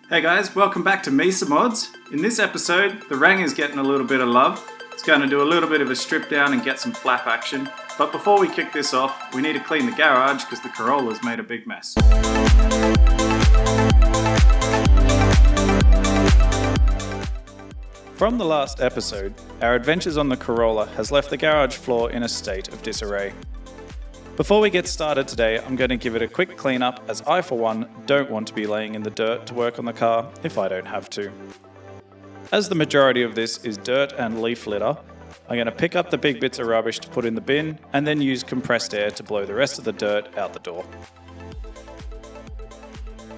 Hey guys, welcome back to MEESAMODS. In this episode, the RANGA is getting a little bit of love. It's going to do a little bit of a strip down and get some flap action. But before we kick this off, we need to clean the garage because the Corolla's made a big mess. From the last episode, our adventures on the Corolla has left the garage floor in a state of disarray. Before we get started today, I'm going to give it a quick clean up as I, for one, don't want to be laying in the dirt to work on the car if I don't have to. As the majority of this is dirt and leaf litter, I'm going to pick up the big bits of rubbish to put in the bin and then use compressed air to blow the rest of the dirt out the door.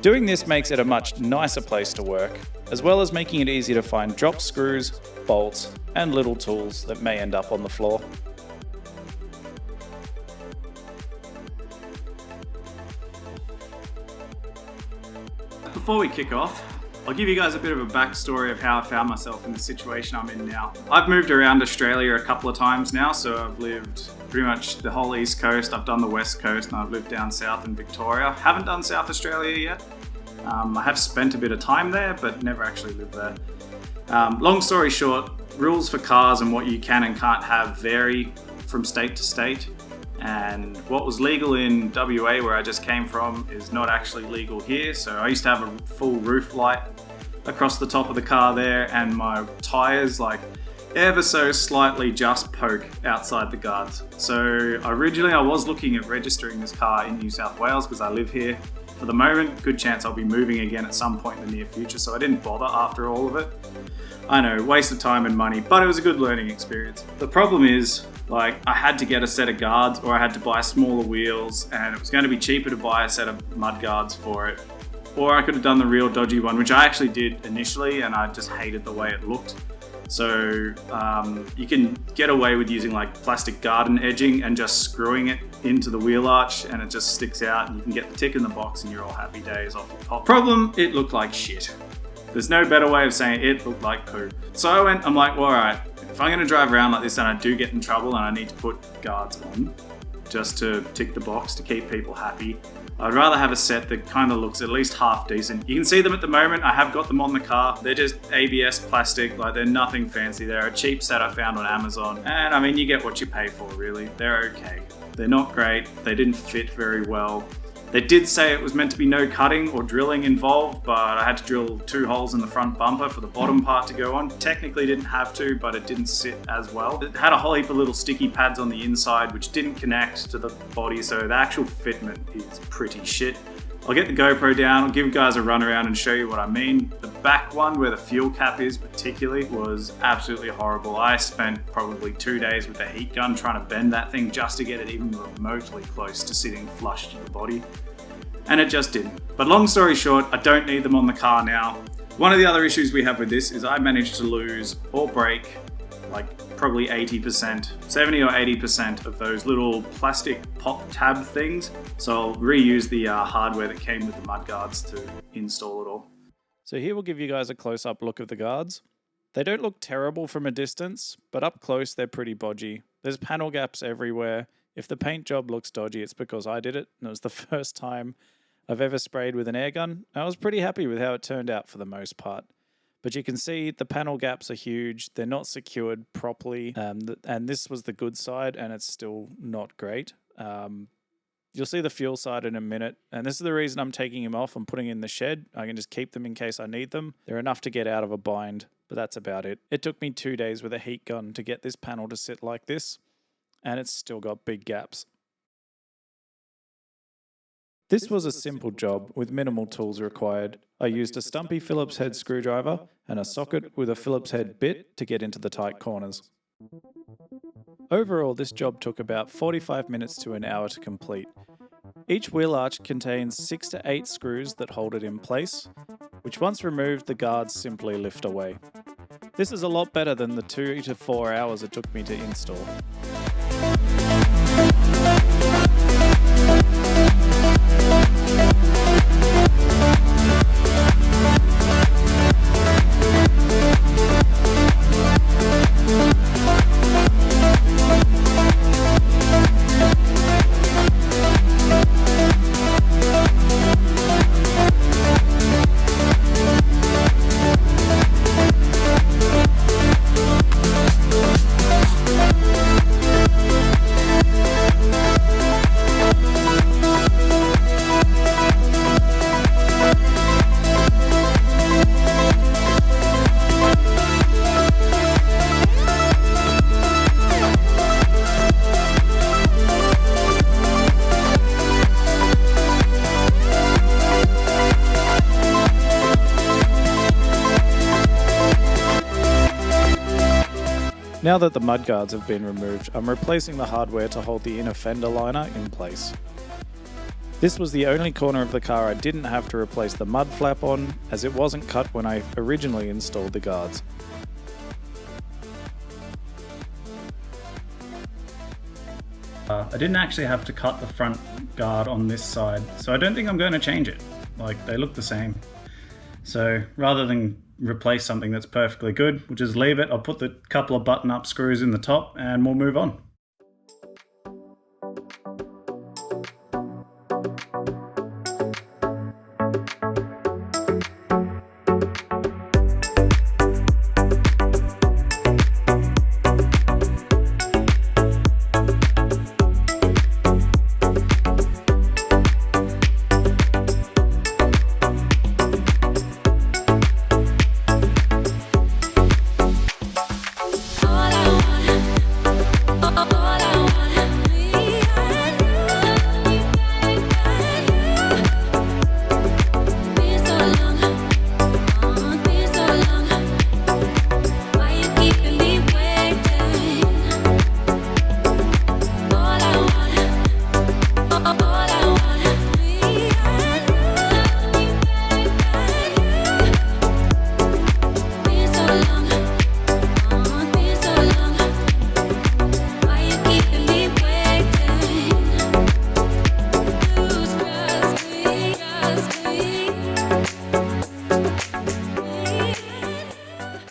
Doing this makes it a much nicer place to work, as well as making it easy to find drop screws, bolts, and little tools that may end up on the floor. Before we kick off, I'll give you guys a bit of a backstory of how I found myself in the situation I'm in now. I've moved around Australia a couple of times now, so I've lived pretty much the whole East Coast, I've done the West Coast, and I've lived down south in Victoria. Haven't done South Australia yet. I have spent a bit of time there, but never actually lived there. Long story short, rules for cars and what you can and can't have vary from state to state. And what was legal in WA, where I just came from, is not actually legal here. So I used to have a full roof light across the top of the car there, and my tyres ever so slightly just poke outside the guards. So originally I was looking at registering this car in New South Wales because I live here. For the moment, good chance I'll be moving again at some point in the near future, so I didn't bother after all of it. I know, waste of time and money, but it was a good learning experience. The problem is, I had to get a set of guards or I had to buy smaller wheels, and it was going to be cheaper to buy a set of mud guards for it. Or I could have done the real dodgy one, which I actually did initially, and I just hated the way it looked. So you can get away with using plastic garden edging and just screwing it into the wheel arch, and it just sticks out, and you can get the tick in the box and you're all happy days off the top. Problem, it looked like shit. There's no better way of saying it looked like poo. So I'm like, well, all right, if I'm going to drive around like this and I do get in trouble and I need to put guards on just to tick the box to keep people happy, I'd rather have a set that kind of looks at least half decent. You can see them at the moment. I have got them on the car. They're just ABS plastic, they're nothing fancy. They're a cheap set I found on Amazon. And you get what you pay for, really. They're okay. They're not great. They didn't fit very well. They did say it was meant to be no cutting or drilling involved, but I had to drill 2 holes in the front bumper for the bottom part to go on. Technically didn't have to, but it didn't sit as well. It had a whole heap of little sticky pads on the inside which didn't connect to the body, so the actual fitment is pretty shit. I'll get the GoPro down, I'll give you guys a run around and show you what I mean. The back one, where the fuel cap is particularly, was absolutely horrible. I spent probably 2 days with a heat gun trying to bend that thing just to get it even remotely close to sitting flush to the body. And it just didn't. But long story short, I don't need them on the car now. One of the other issues we have with this is I managed to lose or break probably 80%, 70 or 80% of those little plastic pop tab things. So I'll reuse the hardware that came with the mud guards to install it all. So here we'll give you guys a close-up look of the guards. They don't look terrible from a distance, but up close they're pretty bodgy. There's panel gaps everywhere. If the paint job looks dodgy, it's because I did it, and it was the first time I've ever sprayed with an air gun. I was pretty happy with how it turned out for the most part. But you can see the panel gaps are huge. They're not secured properly. And this was the good side, and it's still not great. You'll see the fuel side in a minute. And this is the reason I'm taking them off and putting in the shed. I can just keep them in case I need them. They're enough to get out of a bind, but that's about it. It took me 2 days with a heat gun to get this panel to sit like this, and it's still got big gaps. This was a simple job with minimal tools required. I used a stumpy Phillips head screwdriver and a socket with a Phillips head bit to get into the tight corners. Overall, this job took about 45 minutes to an hour to complete. Each wheel arch contains 6 to 8 screws that hold it in place, which once removed, the guards simply lift away. This is a lot better than the 2 to 4 hours it took me to install. Now that the mudguards have been removed, I'm replacing the hardware to hold the inner fender liner in place. This was the only corner of the car I didn't have to replace the mud flap on, as it wasn't cut when I originally installed the guards. I didn't actually have to cut the front guard on this side, so I don't think I'm going to change it. Like, they look the same. So rather than replace something that's perfectly good, we'll just leave it. I'll put the couple of button-up screws in the top and we'll move on.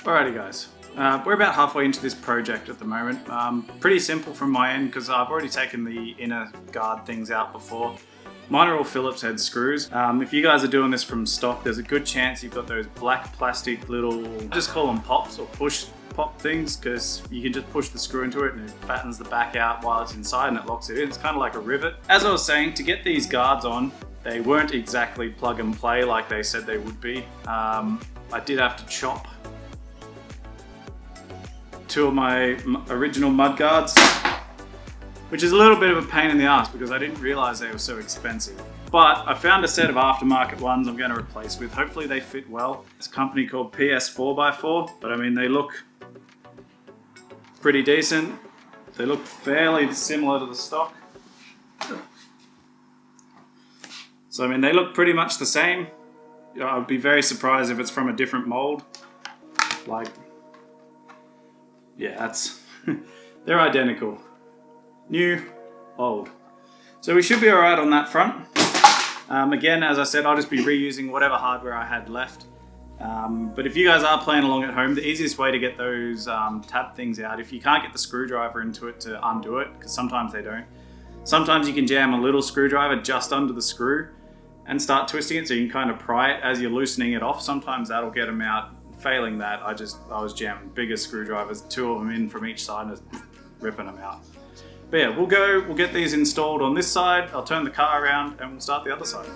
Alrighty guys, we're about halfway into this project at the moment. Pretty simple from my end because I've already taken the inner guard things out before. Mine are all Phillips head screws. If you guys are doing this from stock, there's a good chance you've got those black plastic little, just call them pops or push pop things, because you can just push the screw into it and it fattens the back out while it's inside and it locks it in. It's kind of like a rivet. As I was saying, to get these guards on, they weren't exactly plug and play like they said they would be. I did have to chop two of my original mud guards, which is a little bit of a pain in the ass because I didn't realize they were so expensive. But I found a set of aftermarket ones I'm going to replace with. Hopefully they fit well. It's a company called PS4x4, but I mean, they look pretty decent. They look fairly similar to the stock. So I mean, they look pretty much the same. I'd be very surprised if it's from a different mold. Like, yeah, that's they're identical. New, old. So we should be all right on that front. Again, as I said, I'll just be reusing whatever hardware I had left. But if you guys are playing along at home, the easiest way to get those tab things out, if you can't get the screwdriver into it to undo it, because sometimes they don't, sometimes you can jam a little screwdriver just under the screw and start twisting it so you can kind of pry it as you're loosening it off. Sometimes that'll get them out. Failing that, I was jamming bigger screwdrivers, two of them in from each side and just ripping them out. But yeah, we'll get these installed on this side, I'll turn the car around and we'll start the other side.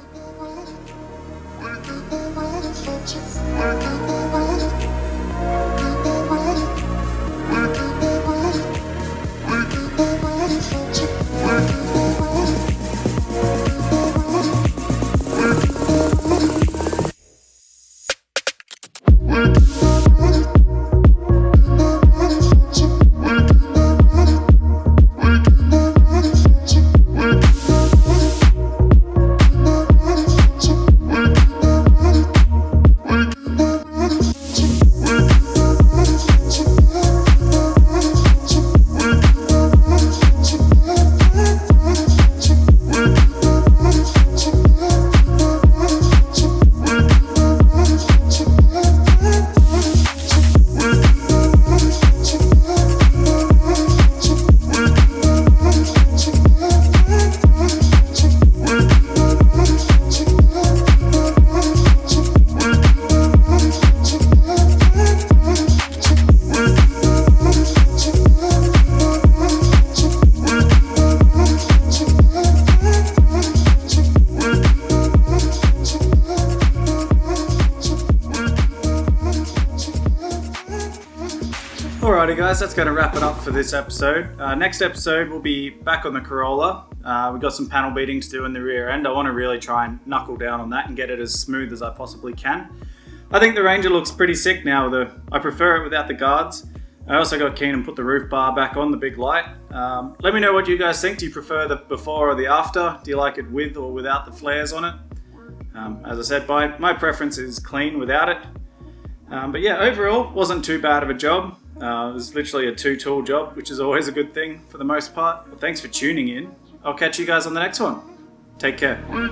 Alrighty guys, that's going to wrap it up for this episode. Next episode we'll be back on the Corolla. We've got some panel beating to do in the rear end. I want to really try and knuckle down on that and get it as smooth as I possibly can. I think the Ranger looks pretty sick now. I prefer it without the guards. I also got keen and put the roof bar back on, the big light. Let me know what you guys think. Do you prefer the before or the after? Do you like it with or without the flares on it? As I said, my preference is clean without it. But yeah, overall, wasn't too bad of a job. It was literally a 2-tool job, which is always a good thing for the most part. Well, thanks for tuning in. I'll catch you guys on the next one. Take care. We